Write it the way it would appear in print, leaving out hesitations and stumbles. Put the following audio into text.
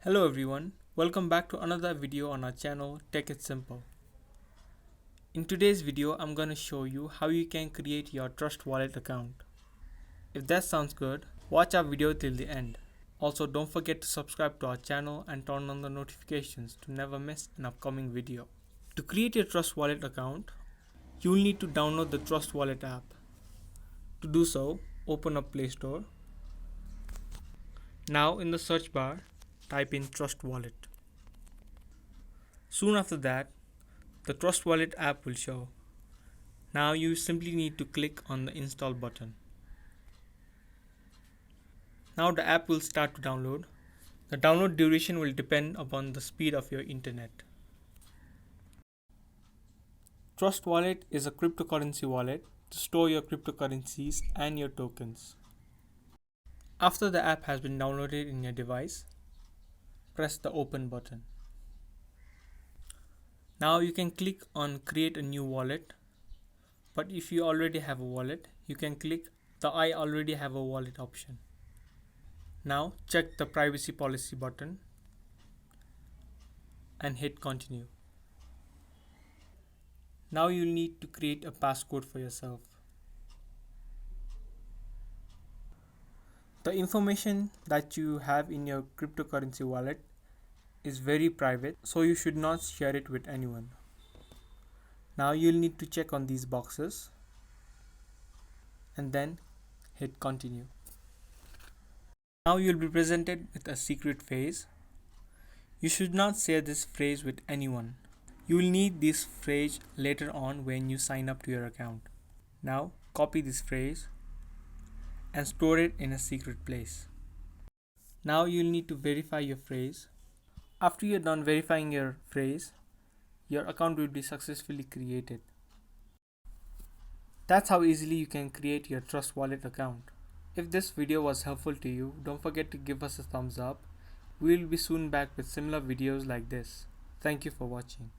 Hello everyone, welcome back to another video on our channel Tech It Simple. In today's video, I'm going to show you how you can create your Trust Wallet account. If that sounds good, watch our video till the end. Also, don't forget to subscribe to our channel and turn on the notifications to never miss an upcoming video. To create your Trust Wallet account, you'll need to download the Trust Wallet app. To do so, open up Play Store. Now in the search bar, type in Trust Wallet. Soon after that, the Trust Wallet app will show. Now you simply need to click on the install button. Now the app will start to download. The download duration will depend upon the speed of your internet. Trust Wallet is a cryptocurrency wallet to store your cryptocurrencies and your tokens. After the app has been downloaded in your device, press the open button. Now you can click on create a new wallet, but if you already have a wallet, you can click the I already have a wallet option. Now check the privacy policy button and hit continue. Now you'll need to create a passcode for yourself. The information that you have in your cryptocurrency wallet is very private, so you should not share it with anyone. Now you'll need to check on these boxes and then hit continue. Now you'll be presented with a secret phrase. You should not share this phrase with anyone. You will need this phrase later on when you sign up to your account. Now copy this phrase and store it in a secret place. Now you'll need to verify your phrase. After you're done verifying your phrase, your account will be successfully created. That's how easily you can create your Trust Wallet account. If this video was helpful to you, don't forget to give us a thumbs up. We'll be soon back with similar videos like this. Thank you for watching.